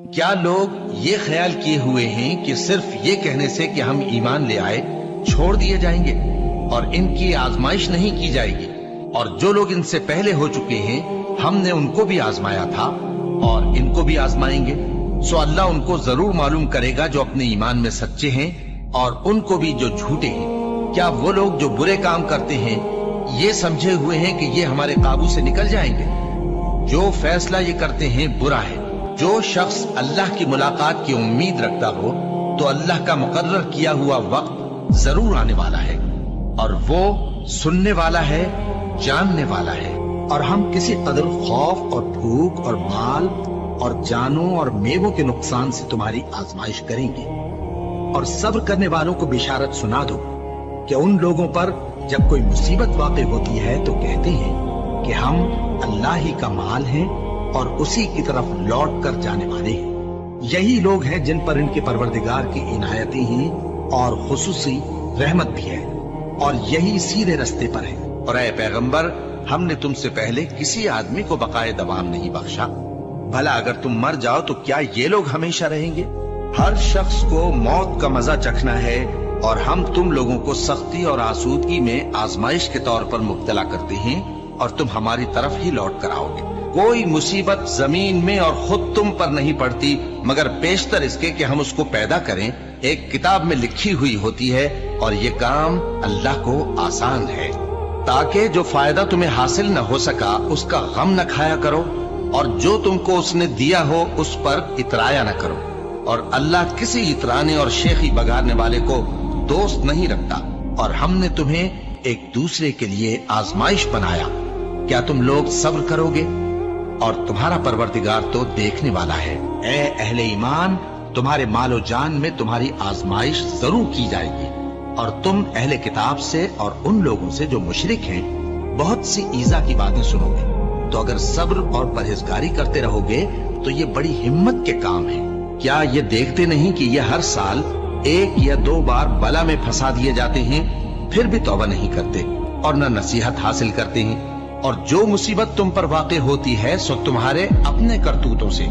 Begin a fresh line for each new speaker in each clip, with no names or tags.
کیا لوگ یہ خیال کیے ہوئے ہیں کہ صرف یہ کہنے سے کہ ہم ایمان لے آئے چھوڑ دیے جائیں گے اور ان کی آزمائش نہیں کی جائے گی؟ اور جو لوگ ان سے پہلے ہو چکے ہیں ہم نے ان کو بھی آزمایا تھا اور ان کو بھی آزمائیں گے، سو اللہ ان کو ضرور معلوم کرے گا جو اپنے ایمان میں سچے ہیں اور ان کو بھی جو جھوٹے ہیں۔ کیا وہ لوگ جو برے کام کرتے ہیں یہ سمجھے ہوئے ہیں کہ یہ ہمارے قابو سے نکل جائیں گے؟ جو فیصلہ یہ کرتے ہیں برا ہے۔ جو شخص اللہ کی ملاقات کی امید رکھتا ہو تو اللہ کا مقرر کیا ہوا وقت ضرور آنے والا ہے، اور وہ سننے والا ہے، جاننے والا ہے۔ اور ہم کسی قدر خوف اور بھوک اور مال اور جانوں اور میووں کے نقصان سے تمہاری آزمائش کریں گے، اور صبر کرنے والوں کو بشارت سنا دو کہ ان لوگوں پر جب کوئی مصیبت واقع ہوتی ہے تو کہتے ہیں کہ ہم اللہ ہی کا مال ہیں اور اسی کی طرف لوٹ کر جانے والے ہیں۔ یہی لوگ ہیں جن پر ان کے پروردگار کی عنایتیں ہیں اور خصوصی رحمت بھی ہے، اور یہی سیدھے رستے پر ہے۔ اور اے پیغمبر، ہم نے تم سے پہلے کسی آدمی کو بقائے دوام نہیں بخشا، بھلا اگر تم مر جاؤ تو کیا یہ لوگ ہمیشہ رہیں گے؟ ہر شخص کو موت کا مزہ چکھنا ہے، اور ہم تم لوگوں کو سختی اور آسودگی میں آزمائش کے طور پر مبتلا کرتے ہیں اور تم ہماری طرف ہی لوٹ کر آؤ گے۔ کوئی مصیبت زمین میں اور خود تم پر نہیں پڑتی مگر بیشتر اس کے کہ ہم اس کو پیدا کریں ایک کتاب میں لکھی ہوئی ہوتی ہے، اور یہ کام اللہ کو آسان ہے، تاکہ جو فائدہ تمہیں حاصل نہ ہو سکا اس کا غم نہ کھایا کرو، اور جو تم کو اس نے دیا ہو اس پر اترایا نہ کرو۔ اور اللہ کسی اترانے اور شیخی بگاڑنے والے کو دوست نہیں رکھتا۔ اور ہم نے تمہیں ایک دوسرے کے لیے آزمائش بنایا، کیا تم لوگ صبر کرو گے؟ اور تمہارا پروردگار تو دیکھنے والا ہے۔ اے اہل ایمان، تمہارے مال و جان میں تمہاری آزمائش ضرور کی جائے گی، اور تم اہل کتاب سے اور ان لوگوں سے جو مشرک ہیں بہت سی ایذا کی باتیں سنو گے، تو اگر صبر اور پرہیزگاری کرتے رہو گے تو یہ بڑی ہمت کے کام ہے۔ کیا یہ دیکھتے نہیں کہ یہ ہر سال 1 یا 2 بار بلا میں پھنسا دیے جاتے ہیں، پھر بھی توبہ نہیں کرتے اور نہ نصیحت حاصل کرتے ہیں؟ اور جو مصیبت تم پر واقع ہوتی ہے سو تمہارے اپنے کرتوتوں سے،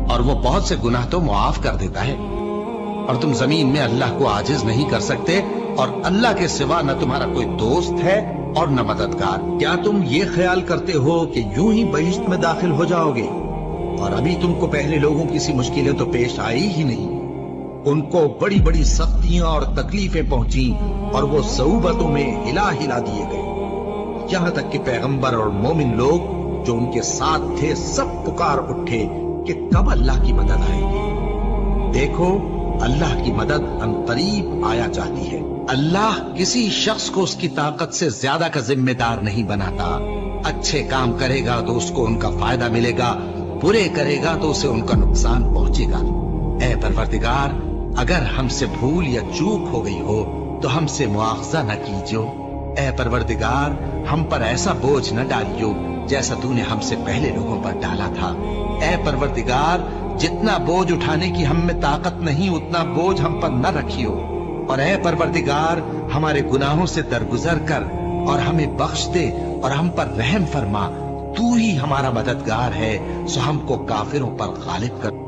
اور وہ بہت سے گناہ تو معاف کر دیتا ہے۔ اور تم زمین میں اللہ کو عاجز نہیں کر سکتے، اور اللہ کے سوا نہ تمہارا کوئی دوست ہے اور نہ مددگار۔ کیا تم یہ خیال کرتے ہو کہ یوں ہی بہشت میں داخل ہو جاؤ گے، اور ابھی تم کو پہلے لوگوں کی سی مشکلیں تو پیش آئی ہی نہیں؟ ان کو بڑی بڑی سختیاں اور تکلیفیں پہنچیں، اور وہ صعوبتوں میں ہلا ہلا دیے گئے، یہاں تک کہ پیغمبر اور مومن لوگ جو ان کے ساتھ تھے سب پکار اٹھے کہ کب اللہ کی مدد آئے گی۔ دیکھو، اللہ کی مدد عنقریب آیا چاہتی ہے۔ اللہ کسی شخص کو اس کی طاقت سے زیادہ کا ذمہ دار نہیں بناتا۔ اچھے کام کرے گا تو اس کو ان کا فائدہ ملے گا، برے کرے گا تو اسے ان کا نقصان پہنچے گا۔ اے پروردگار، اگر ہم سے بھول یا چوک ہو گئی ہو تو ہم سے مواخذہ نہ کیجو۔ اے پروردگار، ہم پر ایسا بوجھ نہ ڈالیو جیسا تو نے ہم سے پہلے لوگوں پر ڈالا تھا۔ اے پروردگار، جتنا بوجھ اٹھانے کی ہم میں طاقت نہیں اتنا بوجھ ہم پر نہ رکھیو۔ اور اے پروردگار، ہمارے گناہوں سے درگزر کر اور ہمیں بخش دے اور ہم پر رحم فرما۔ تو ہی ہمارا مددگار ہے، سو ہم کو کافروں پر غالب کر۔